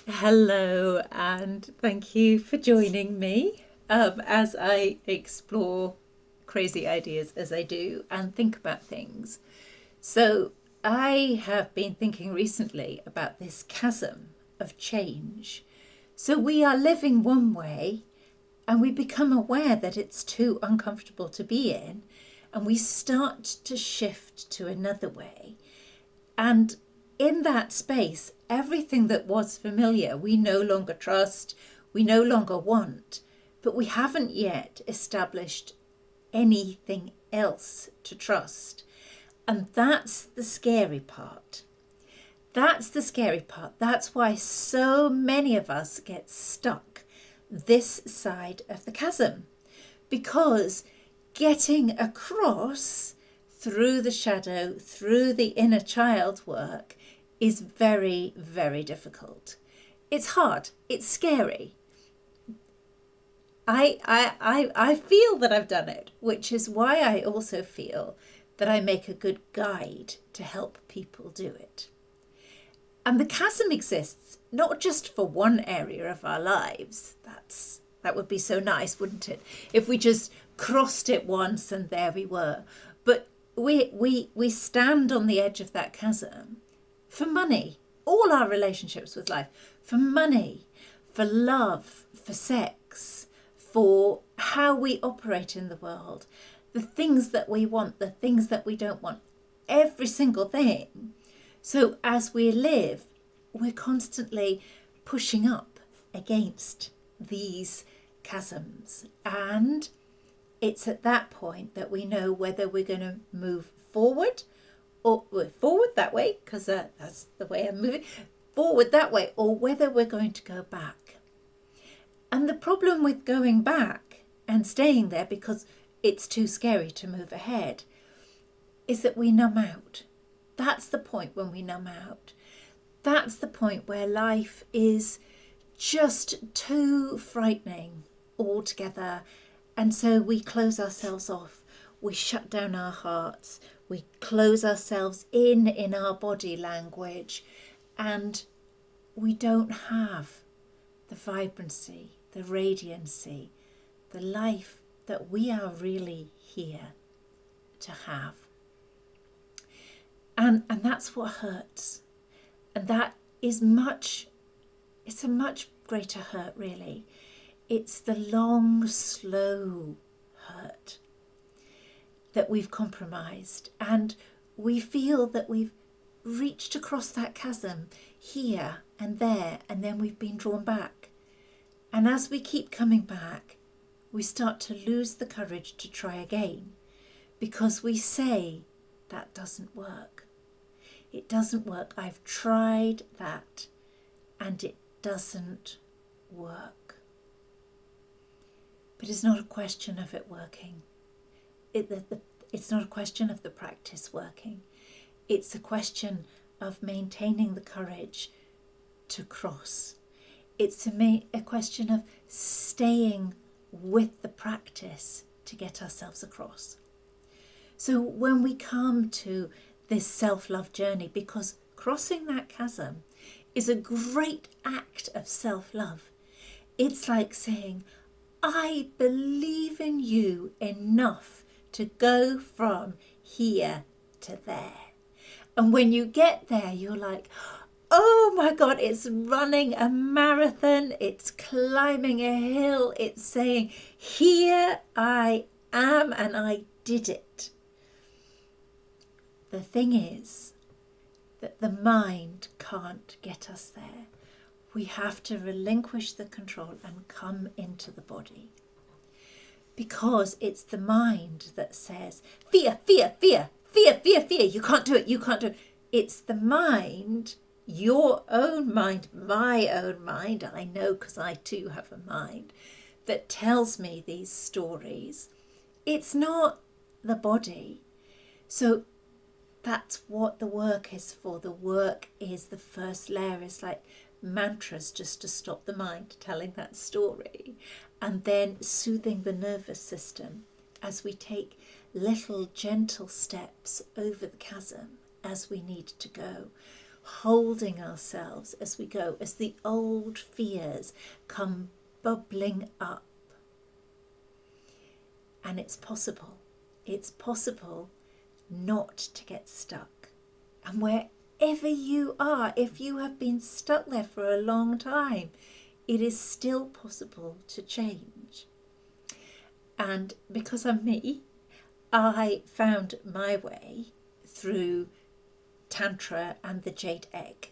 Hello, and thank you for joining me as I explore crazy ideas as I do and think about things. So, I have been thinking recently about this chasm of change. So, we are living one way and we become aware that it's too uncomfortable to be in, and we start to shift to another way. And in that space, everything that was familiar, we no longer trust, we no longer want, but we haven't yet established anything else to trust. And that's the scary part. That's the scary part. That's why so many of us get stuck this side of the chasm, because getting across through the shadow, through the inner child work, is very, very difficult. It's hard. It's scary. I feel that I've done it, which is why I also feel that I make a good guide to help people do it. And the chasm exists not just for one area of our lives. That would be so nice, wouldn't it? If we just crossed it once and there we were. But we stand on the edge of that chasm for money, all our relationships with life, for money, for love, for sex, for how we operate in the world, the things that we want, the things that we don't want, every single thing. So as we live, we're constantly pushing up against these chasms. And it's at that point that we know whether we're going to move forward, or we're forward that way, because that's the way I'm moving, forward that way, or whether we're going to go back. And the problem with going back and staying there, because it's too scary to move ahead, is that we numb out. That's the point when we numb out. That's the point where life is just too frightening altogether. And so we close ourselves off. We shut down our hearts. We close ourselves in our body language. And we don't have the vibrancy, the radiancy, the life that we are really here to have. And that's what hurts. And that is it's a much greater hurt, really. It's the long, slow hurt that we've compromised. And we feel that we've reached across that chasm here and there, and then we've been drawn back. And as we keep coming back, we start to lose the courage to try again, because we say, that doesn't work. It doesn't work. I've tried that and it doesn't work. But it's not a question of it working. It's not a question of the practice working. It's a question of maintaining the courage to cross. It's a question of staying with the practice to get ourselves across. So when we come to this self-love journey, because crossing that chasm is a great act of self-love. It's like saying, I believe in you enough to go from here to there. And when you get there, you're like, oh my God, it's running a marathon, it's climbing a hill, it's saying, here I am and I did it. The thing is that the mind can't get us there. We have to relinquish the control and come into the body. Because it's the mind that says, fear, fear, fear, fear, fear, fear, you can't do it, you can't do it. It's the mind, your own mind, my own mind, I know because I too have a mind, that tells me these stories. It's not the body. So that's what the work is for. The work is the first layer. It's like mantras just to stop the mind telling that story, and then soothing the nervous system as we take little gentle steps over the chasm as we need to go, holding ourselves as we go, as the old fears come bubbling up. And it's possible not to get stuck. And wherever you are, if you have been stuck there for a long time, it is still possible to change. And because I'm me, I found my way through Tantra and the Jade Egg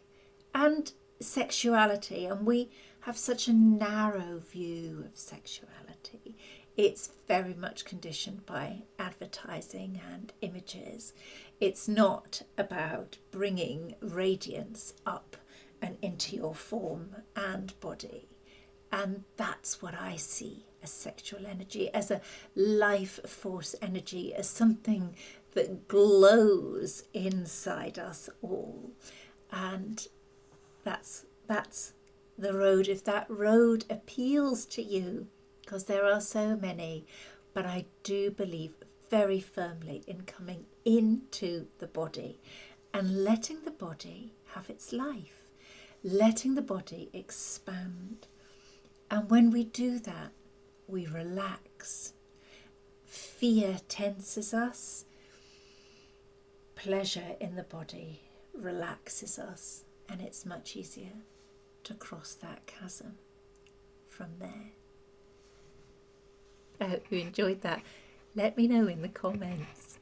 and sexuality, and we have such a narrow view of sexuality. It's very much conditioned by advertising and images. It's not about bringing radiance up and into your form and body. And that's what I see as sexual energy, as a life force energy, as something that glows inside us all. And that's the road. If that road appeals to you, because there are so many, but I do believe very firmly in coming into the body and letting the body have its life, letting the body expand. And when we do that, we relax. Fear tenses us. Pleasure in the body relaxes us, and it's much easier to cross that chasm from there. I hope you enjoyed that. Let me know in the comments.